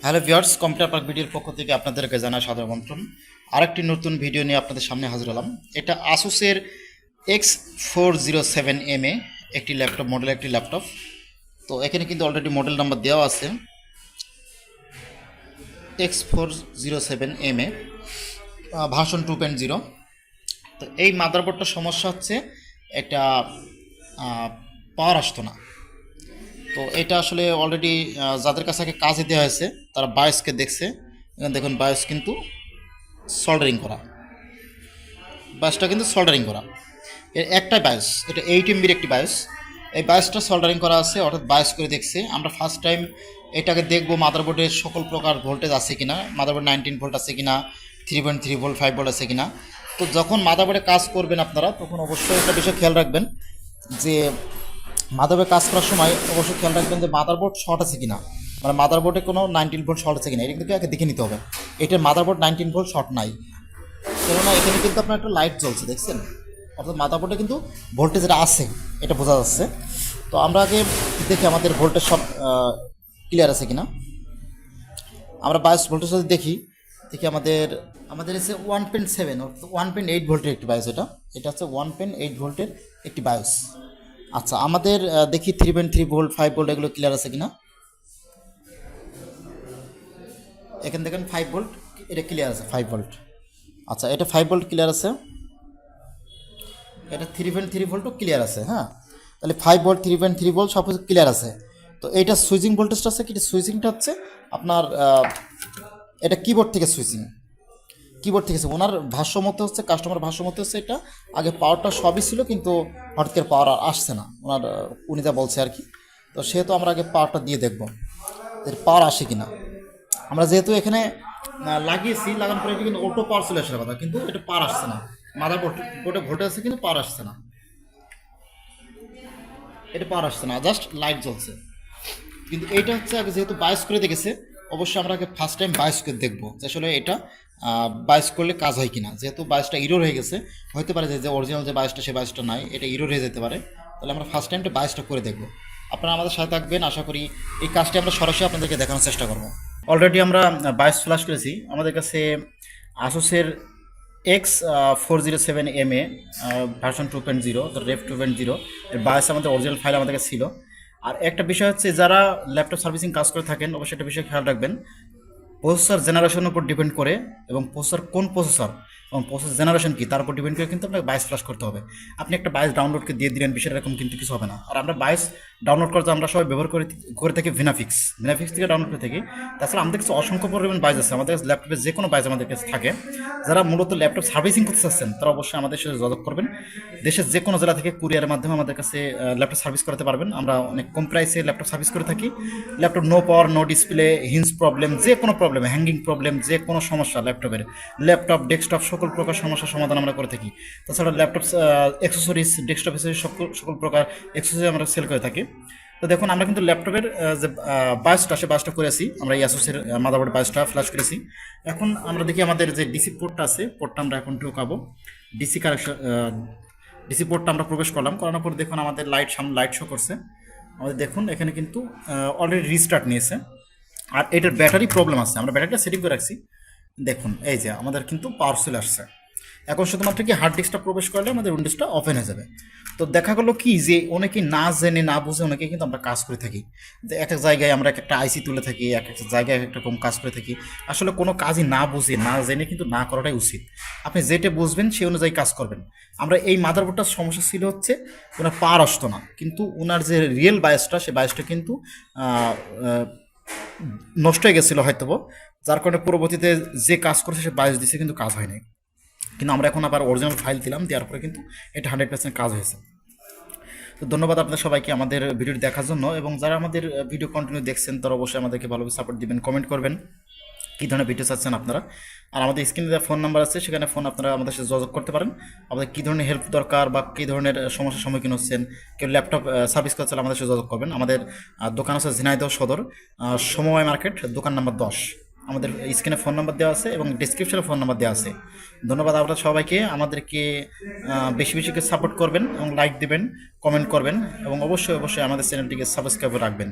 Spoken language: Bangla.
হ্যালো ভিউয়ার্স, কম্পিউটার পার্ক ভিডিওর পক্ষ থেকে আপনাদেরকে জানাই সাদর আমন্ত্রণ। আরেকটি নতুন ভিডিও নিয়ে আপনাদের সামনে হাজির হলাম। এটা আসুসের X407MA একটি ল্যাপটপ মডেলের একটি ল্যাপটপ। তো এখানে কিন্তু অলরেডি মডেল নাম্বার দেওয়া আছে X407MA ভার্সন 2.0। তো এই মাদারবোর্ডটার সমস্যা হচ্ছে একটা পাওয়ার আসতো না। তো এটা আসলে অলরেডি যাদের কাছে আগে কাজে দেওয়া হয়েছে তারা বায়োসকে দেখছে। এখানে দেখুন বায়োস কিন্তু সল্ডারিং করা, বায়োসটা কিন্তু সল্ডারিং করা। এর একটাই বায়োস, এটা 8 MBর একটি বায়োস। এই বায়োসটা সল্ডারিং করা আছে, অর্থাৎ বায়োস করে দেখছে। আমরা ফার্স্ট টাইম এটাকে দেখবো মাদারবোর্ডের সকল প্রকার ভোল্টেজ আছে কিনা, মাদারবোর্ড 19 ভোল্ট আছে কিনা, 3.3 ভোল্ট 5 ভোল্ট আছে কিনা। তো যখন মাদারবোর্ডে কাজ করবেন আপনারা তখন অবশ্যই একটা বিষয় খেয়াল রাখবেন যে মাদারবোর্ডে কাজ করার সময় অবশ্যই খেয়াল রাখবেন যে মাদারবোর্ড শর্ট আছে কিনা, মানে মাদারবোর্ডে কোনো 19 ভোল্ট শর্ট আছে কিনা, এটা কিন্তু আগে দেখে নিতে হবে। এটার মাদারবোর্ড 19 ভোল্ট শর্ট নাই, কেননা এখানে কিন্তু আপনার একটা লাইট জ্বলছে, দেখছেন? অর্থাৎ মাদারবোর্ডে কিন্তু ভোল্টেজ এটা আছে, এটা বোঝা যাচ্ছে। তো আমরা আগে দেখি আমাদের ভোল্টেজ সব ক্লিয়ার আছে কিনা। আমরা বায়োস ভোল্টেজ যদি দেখি আমাদের আমাদের এসে 1.7 অর্থাৎ 1.8 ভোল্টের একটি বায়োস। এটা হচ্ছে 1.8 ভোল্টের একটি বায়োস। আচ্ছা, আমাদের দেখি 3.3 ভোল্ট 5 ভোল্ট এগুলো ক্লিয়ার আছে কিনা। এখানে দেখেন 5 ভোল্ট, এটা ক্লিয়ার আছে 5 ভোল্ট। আচ্ছা, এটা 5 ভোল্ট ক্লিয়ার আছে, এটা 3.3 ভোল্টও ক্লিয়ার আছে। হ্যাঁ, তাহলে 5 ভোল্ট 3.3 ভোল্ট সব কিছু ক্লিয়ার আছে। তো এইটা সুইচিং ভোল্টেজটা আছে কি, সুইচিংটা হচ্ছে আপনার এটা কিবোর্ড থেকে সুইচিং, কিবোর্ড থেকে ওনার ভাষ্য মতে হচ্ছে, কাস্টমার ভাষ্য মতে হচ্ছে এটা আগে পাওয়ারটা সবই ছিল কিন্তু হঠাৎ করে পাওয়ার আর আসছে না, ওনার উনি যা বলছে আর কি। তো সেহেতু আমরা আগে পাওয়ারটা দিয়ে দেখবো এর পাওয়ার আসে কিনা। আমরা যেহেতু এখানে লাগিয়েছি, লাগানোর পরে কিন্তু অটো পাওয়ার চলে আসার কথা, কিন্তু এটা পাওয়ার আসছে না। বোর্ডে ভোল্টেজ আছে কিন্তু পাওয়ার আসছে না, এটা পাওয়ার আসছে না, জাস্ট লাইট জ্বলছে। কিন্তু এইটা হচ্ছে আগে যেহেতু বায়োস করে দেখেছে, অবশ্যই আমরা আগে ফার্স্ট টাইম বায়োস করে দেখবো যে আসলে এটা বায়োস করলে কাজ হয় কিনা। যেহেতু বায়োসটা ইরোর হয়ে গেছে, হতে পারে যে অরিজিনাল যে বায়োসটা সে বায়োসটা নাই, এটা ইরোর হয়ে যেতে পারে। তাহলে আমরা ফার্স্ট টাইমটা বায়োসটা করে দেখবো। আপনারা আমাদের সাথে থাকবেন, আশা করি এই কাজটি আমরা সরাসরি আপনাদেরকে দেখানোর চেষ্টা করবো। অলরেডি আমরা বায়োস ফ্ল্যাশ করেছি। আমাদের কাছে আসুসের X407MA ভার্সন 2.0, রেফ 2.0 এর বায়োস আমাদের অরিজিনাল ফাইল আমাদের কাছে ছিল। আর একটা বিষয় হচ্ছে, যারা ল্যাপটপ সার্ভিসিং কাজ করে থাকেন অবশ্যই একটা বিষয় খেয়াল রাখবেন, প্রসেসর জেনারেশনের উপর ডিপেন্ড করে এবং প্রসেসর কোন প্রসেসর এবং প্রসেস জেনারেশন কি তার উপর ডিপেন্ড করে কিন্তু আপনাকে বায়োস ফ্ল্যাশ করতে হবে। আপনি একটা বায়োস ডাউনলোডকে দিয়ে দিলেন, বিষয়টা এরকম কিন্তু কিছু হবে না। আর আমরা বায়োস ডাউনলোড করতে আমরা সবাই ব্যবহার করে থাকি ভিনাফিক্স থেকে ডাউনলোড করে থাকি। তাছাড়া আমাদের কাছে অসংখ্য পরিমাণ বায়োস আছে, আমাদের কাছে ল্যাপটপে যে কোনো বায়োস আমাদের কাছে থাকে। যারা মূলত ল্যাপটপ সার্ভিসিং করতে চাচ্ছেন তারা অবশ্যই আমাদের সাথে যোগাযোগ করবেন। দেশের যে কোনো জেলা থেকে কুরিয়ারের মাধ্যমে আমাদের কাছে ল্যাপটপ সার্ভিস করতে পারবেন। আমরা অনেক কম প্রাইসে ল্যাপটপ সার্ভিস করে থাকি। Laptop no power, no display, hinge problem, যে কোনো প্রবলেম, হ্যাঙ্গিং প্রবলেম, যে কোনো সমস্যা ল্যাপটপের, ল্যাপটপ ডেস্কটপ সকল প্রকার সমস্যার সমাধান আমরা করে থাকি। তাছাড়া ল্যাপটপ অ্যাক্সেসরিজ, ডেস্কটপ অ্যাক্সেসরিজ সকল প্রকার অ্যাক্সেসরিজ আমরা সেল করে থাকি। তো দেখুন, আমরা কিন্তু ল্যাপটপের যে বায়োসটা সে বায়োসটা করেছি, আমরা ASUSের মাদারবোর্ড বায়োসটা ফ্ল্যাশ করেছি। এখন আমরা দেখি আমাদের যে ডিসি পোর্টটা আছে, পোর্টটা আমরা এখন ঢোকাবো। ডিসি কানেকশন, ডিসি পোর্টটা আমরা প্রবেশ করলাম, করানোর পর দেখুন আমাদের সামনে লাইট শো করছে। আমাদের দেখুন এখানে কিন্তু অলরেডি রিস্টার্ট নিয়েছে। আর এটার ব্যাটারি প্রবলেম আছে, আমরা ব্যাটারিটা সেটিং করে রাখছি। দেখুন এই যে আমাদের কিন্তু পাওয়ার চলে আসছে। এখন শুধুমাত্র কি হার্ড ডিস্কটা প্রবেশ করলে আমাদের উইন্ডোজটা ওপেন হয়ে যাবে। তো দেখা গেলো কি যে অনেকে না জেনে না বুঝে অনেকে কিন্তু আমরা কাজ করে থাকি, যে এক এক জায়গায় আমরা একটা আইসি তুলে থাকি, এক একটা জায়গায় এক একটা রকম কাজ করে থাকি। আসলে কোনো কাজই না বুঝে না জেনে কিন্তু না করাটাই উচিত। আপনি যেটা বুঝবেন সেই অনুযায়ী কাজ করবেন। আমরা এই মাদারবোর্ডটার সমস্যা ছিল হচ্ছে ওনার পাওয়ার আসতো না, কিন্তু ওনার যে রিয়েল বায়োসটা সে বায়োসটা কিন্তু নষ্ট হয়ে গেছিলো হয়তো, যার কারণে পরবর্তীতে যে কাজ করছে সে বায়োস দিচ্ছে কিন্তু কাজ হয়নি। কিন্তু আমরা এখন আবার অরিজিনাল ফাইল দিলাম, দেওয়ার পরে কিন্তু এটা 100% কাজ হয়েছে। তো ধন্যবাদ আপনাদের সবাইকে আমাদের ভিডিওটি দেখার জন্য, এবং যারা আমাদের ভিডিও কন্টিনিউ দেখছেন তারা অবশ্যই আমাদেরকে ভালোভাবে সাপোর্ট দিবেন, কমেন্ট করবেন কী ধরনের ভিডিও চাচ্ছেন আপনারা। আর আমাদের স্ক্রিনে দেওয়া ফোন নাম্বার আছে, সেখানে ফোন আপনারা আমাদের সাথে যোগাযোগ করতে পারেন। আপনাদের কী ধরনের হেল্প দরকার বা কী ধরনের সমস্যার সম্মুখীন হচ্ছেন, কেউ ল্যাপটপ সার্ভিস করতে চাইলে আমাদের সাথে যোগাযোগ করবেন। আমাদের দোকান আছে ঝিনাইদহ সদর, সমবায় মার্কেট, দোকান নাম্বার 10। আমাদের স্ক্রিনে ফোন নাম্বার দেওয়া আছে এবং ডিসক্রিপশনে ফোন নাম্বার দেওয়া আছে। ধন্যবাদ আপনারা সবাইকে। আমাদেরকে বেশি বেশি করে সাপোর্ট করবেন এবং লাইক দেবেন, কমেন্ট করবেন, এবং অবশ্যই আমাদের চ্যানেলটিকে সাবস্ক্রাইব রাখবেন।